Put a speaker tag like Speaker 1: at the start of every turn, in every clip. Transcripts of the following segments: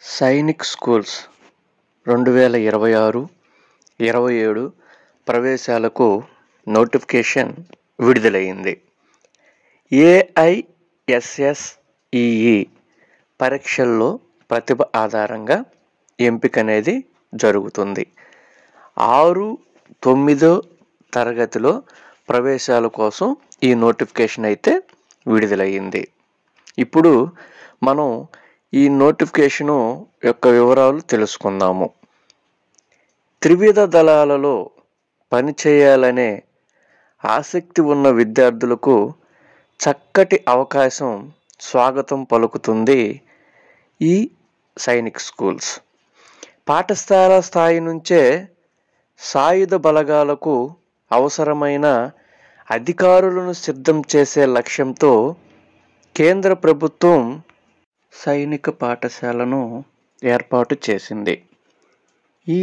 Speaker 1: Sainik schools 2026-27 ప్రవేశాలకు notification విడుదలైంది. AISSEE పరీక్షల్లో ప్రతిభ ఆధారంగా ఎంపిక అనేది జరుగుతుంది. 6-9 తరగతిలో ప్రవేశాల కోసం ఈ నోటిఫికేషన్ అయితే విడుదలయ్యింది. ఇప్పుడు మనం ఈ నోటిఫికేషను యొక్క వివరాలు తెలుసుకుందాము. త్రివిధ దళాలలో పనిచేయాలనే ఆసక్తి ఉన్న విద్యార్థులకు చక్కటి అవకాశం స్వాగతం పలుకుతుంది ఈ సైనిక్ స్కూల్స్. పాఠశాల స్థాయి నుంచే సాయుధ బలగాలకు అవసరమైన అధికారులను సిద్ధం చేసే లక్ష్యంతో కేంద్ర ప్రభుత్వం సైనిక పాఠశాలను ఏర్పాటు చేసింది. ఈ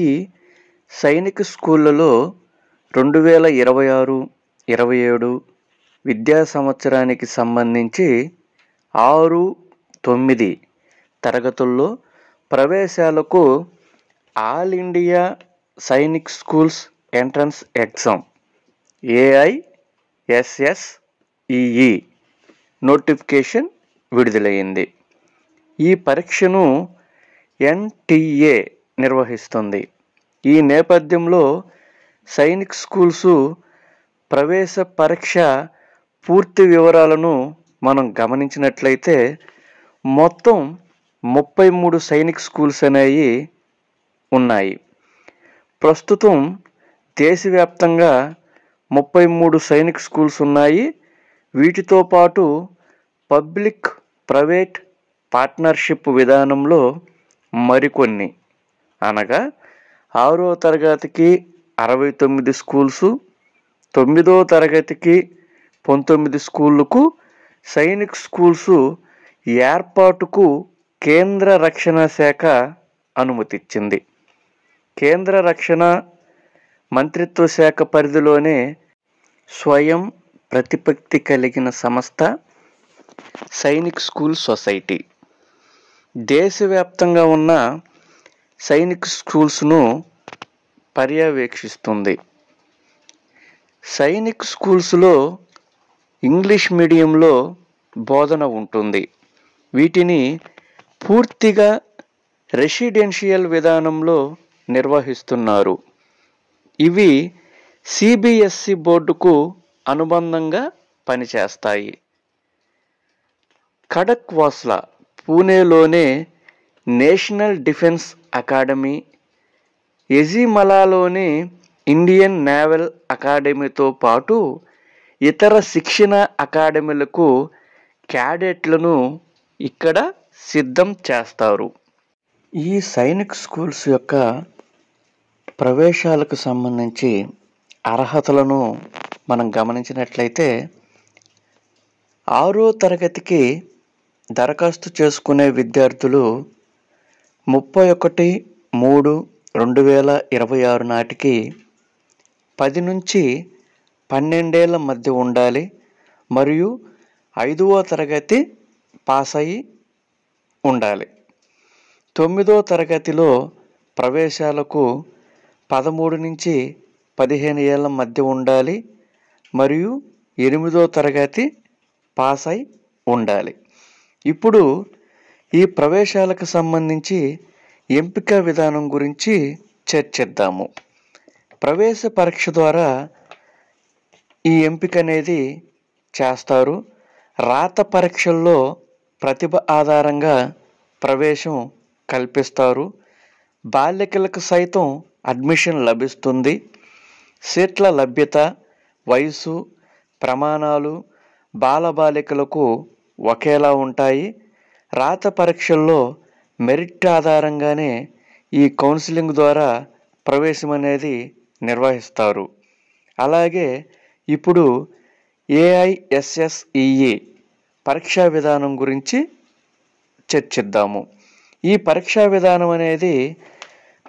Speaker 1: సైనిక స్కూళ్ళలో 2026-27 విద్యా సంవత్సరానికి సంబంధించి 6-9 తరగతుల్లో ప్రవేశాలకు all India Sainik schools entrance exam AISSEE notification విడుదలైంది. ఈ పరీక్షను ఎన్టీఏ నిర్వహిస్తుంది. ఈ నేపథ్యంలో సైనిక్ స్కూల్స్ ప్రవేశ పరీక్ష పూర్తి వివరాలను మనం గమనించినట్లయితే మొత్తం 33 సైనిక్ స్కూల్స్ అనేవి ఉన్నాయి. ప్రస్తుతం దేశవ్యాప్తంగా 33 సైనిక్ స్కూల్స్ ఉన్నాయి. వీటితో పాటు పబ్లిక్ ప్రైవేట్ పార్ట్నర్షిప్ విధానంలో మరికొన్ని, అనగా 6వ తరగతికి 69 స్కూల్స్, 9వ తరగతికి 19 స్కూళ్ళకు సైనిక్ స్కూల్స్ ఏర్పాటుకు కేంద్ర రక్షణ శాఖ అనుమతిచ్చింది. కేంద్ర రక్షణ మంత్రిత్వ శాఖ పరిధిలోనే స్వయం ప్రతిపత్తి కలిగిన సంస్థ సైనిక్ స్కూల్ సొసైటీ దేశవ్యాప్తంగా ఉన్న సైనిక్ స్కూల్స్ను పర్యవేక్షిస్తుంది. సైనిక్ స్కూల్స్లో ఇంగ్లీష్ మీడియంలో బోధన ఉంటుంది. వీటిని పూర్తిగా రెసిడెన్షియల్ విధానంలో నిర్వహిస్తున్నారు. ఇవి సిబిఎస్ఈ బోర్డుకు అనుబంధంగా పనిచేస్తాయి. ఖడక్వాస్లా పూణేలోనే నేషనల్ డిఫెన్స్ అకాడమీ, ఎజిమలాలోని ఇండియన్ నేవల్ అకాడమీతో పాటు ఇతర శిక్షణ అకాడమీలకు క్యాడెట్లను ఇక్కడ సిద్ధం చేస్తారు. ఈ సైనిక్ స్కూల్స్ యొక్క ప్రవేశాలకు సంబంధించి అర్హతలను మనం గమనించినట్లయితే 6వ తరగతికి దరఖాస్తు చేసుకునే విద్యార్థులు 31/3/2026 నాటికి 10 నుంచి 12 ఏళ్ల మధ్య ఉండాలి మరియు 5వ తరగతి పాస్ అయి ఉండాలి. 9వ తరగతిలో ప్రవేశాలకు 13 నుంచి 15 ఏళ్ల మధ్య ఉండాలి మరియు 8వ తరగతి పాస్ అయి ఉండాలి. ఇప్పుడు ఈ ప్రవేశాలకు సంబంధించి ఎంపిక విధానం గురించి చర్చిద్దాము. ప్రవేశ పరీక్ష ద్వారా ఈ ఎంపిక అనేది చేస్తారు. రాత పరీక్షల్లో ప్రతిభ ఆధారంగా ప్రవేశం కల్పిస్తారు. బాలికలకు సైతం అడ్మిషన్ లభిస్తుంది. సీట్ల లభ్యత, వయసు, ప్రమాణాలు బాలబాలికలకు ఒకేలా ఉంటాయి. రాత పరీక్షల్లో మెరిట్ ఆధారంగానే ఈ కౌన్సిలింగ్ ద్వారా ప్రవేశం అనేది నిర్వహిస్తారు. అలాగే ఇప్పుడు ఏఐఎస్ఎస్ఈఈ పరీక్షా విధానం గురించి చర్చిద్దాము. ఈ పరీక్షా విధానం అనేది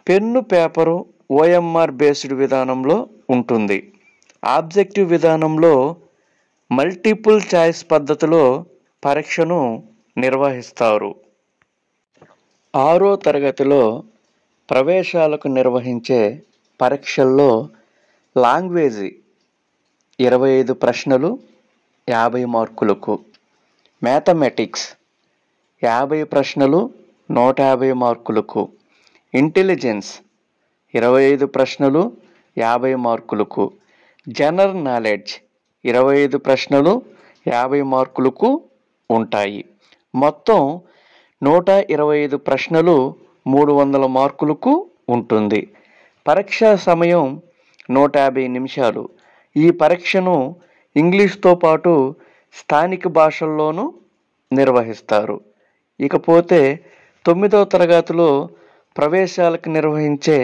Speaker 1: పెన్ను పేపరు ఓఎంఆర్ బేస్డ్ విధానంలో ఉంటుంది. ఆబ్జెక్టివ్ విధానంలో మల్టిపుల్ చాయిస్ పద్ధతిలో పరీక్షను నిర్వహిస్తారు. 6వ తరగతిలో ప్రవేశాలకు నిర్వహించే పరీక్షల్లో లాంగ్వేజీ 25 ప్రశ్నలు 50 మార్కులకు, మ్యాథమెటిక్స్ 50 ప్రశ్నలు 150 మార్కులకు, ఇంటెలిజెన్స్ 25 ప్రశ్నలు 50 మార్కులకు, జనరల్ నాలెడ్జ్ 25 ప్రశ్నలు 50 మార్కులకు ఉంటాయి. మొత్తం 125 ప్రశ్నలు 300 మార్కులకు ఉంటుంది. పరీక్షా సమయం 150 నిమిషాలు. ఈ పరీక్షను ఇంగ్లీష్తో పాటు స్థానిక భాషల్లోనూ నిర్వహిస్తారు. ఇకపోతే 9వ తరగతిలో ప్రవేశాలకు నిర్వహించే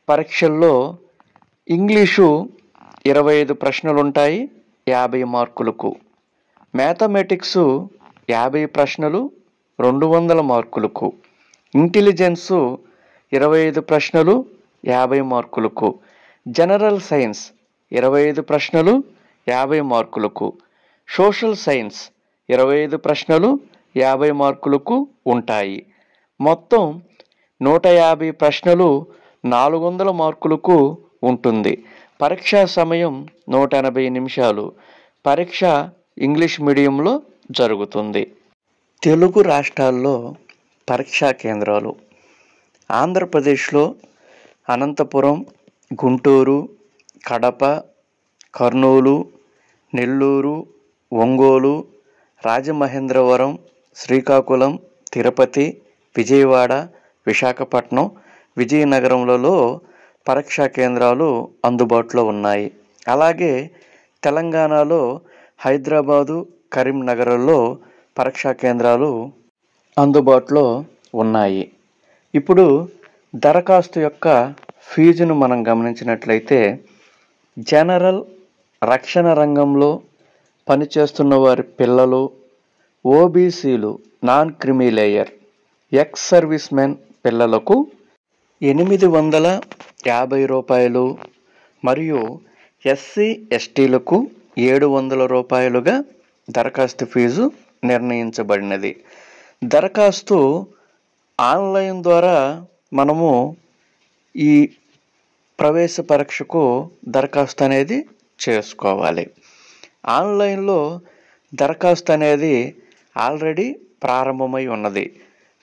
Speaker 1: పరీక్షల్లో ఇంగ్లీషు 25 ప్రశ్నలుంటాయి 50 మార్కులకు, మ్యాథమెటిక్సు 50 ప్రశ్నలు 200 మార్కులకు, ఇంటెలిజెన్సు 25 ప్రశ్నలు 50 మార్కులకు, జనరల్ సైన్స్ 25 ప్రశ్నలు 50 మార్కులకు, సోషల్ సైన్స్ 25 ప్రశ్నలు 50 మార్కులకు ఉంటాయి. మొత్తం 150 ప్రశ్నలు 400 మార్కులకు ఉంటుంది. పరీక్షా సమయం 180 నిమిషాలు. పరీక్ష ఇంగ్లీష్ మీడియంలో జరుగుతుంది. తెలుగు రాష్ట్రాల్లో పరీక్షా కేంద్రాలు: ఆంధ్రప్రదేశ్లో అనంతపురం, గుంటూరు, కడప, కర్నూలు, నెల్లూరు, ఒంగోలు, రాజమహేంద్రవరం, శ్రీకాకుళం, తిరుపతి, విజయవాడ, విశాఖపట్నం, విజయనగరంలలో పరీక్షా కేంద్రాలు అందుబాటులో ఉన్నాయి. అలాగే తెలంగాణలో హైదరాబాదు, కరీంనగర్లో పరీక్షా కేంద్రాలు అందుబాటులో ఉన్నాయి. ఇప్పుడు దరఖాస్తు యొక్క ఫీజును మనం గమనించినట్లయితే, జనరల్ రక్షణ రంగంలో పనిచేస్తున్న వారి పిల్లలు, ఓబీసీలు, non creamy layer, ex servicemen పిల్లలకు 850 రూపాయలు మరియు ఎస్సీ ఎస్టీలకు 700 రూపాయలుగా దరఖాస్తు ఫీజు నిర్ణయించబడినది. దరఖాస్తు ఆన్లైన్ ద్వారా మనము ఈ ప్రవేశ పరీక్షకు దరఖాస్తు అనేది చేసుకోవాలి. ఆన్లైన్లో దరఖాస్తు అనేది ఆల్రెడీ ప్రారంభమై ఉన్నది.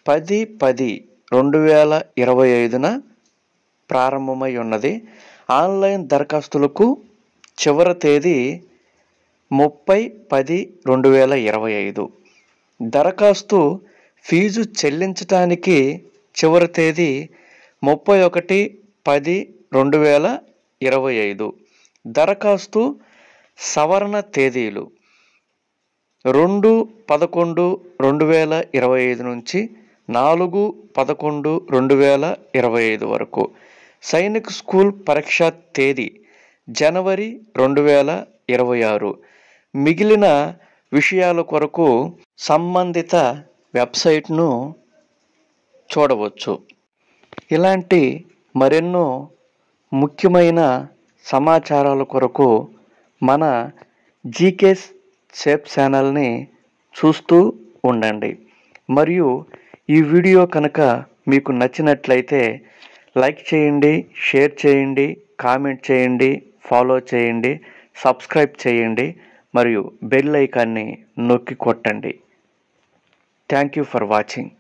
Speaker 1: 10/10/2025న ప్రారంభమై ఉన్నది. ఆన్లైన్ దరఖాస్తులకు చివరి తేదీ 30/10/2025. దరఖాస్తు ఫీజు చెల్లించడానికి చివరి తేదీ 31/10/2025. దరఖాస్తు సవరణ తేదీలు 2/11/2025 నుంచి 4/11/2025 వరకు. సైనిక్ స్కూల్ పరీక్ష తేదీ జనవరి 2026. మిగిలిన విషయాల కొరకు సంబంధిత వెబ్సైట్ను చూడవచ్చు. ఇలాంటి మరెన్నో ముఖ్యమైన సమాచారాల కొరకు మన జీకే సేఫ్ ఛానల్ని చూస్తూ ఉండండి. మరియు ఈ వీడియో కనుక మీకు నచ్చినట్లయితే లైక్ చేయండి, షేర్ చేయండి, కామెంట్ చేయండి, ఫాలో చేయండి, సబ్స్క్రైబ్ చేయండి మరియు బెల్ ఐకాన్ని నొక్కి కొట్టండి. Thank you for watching.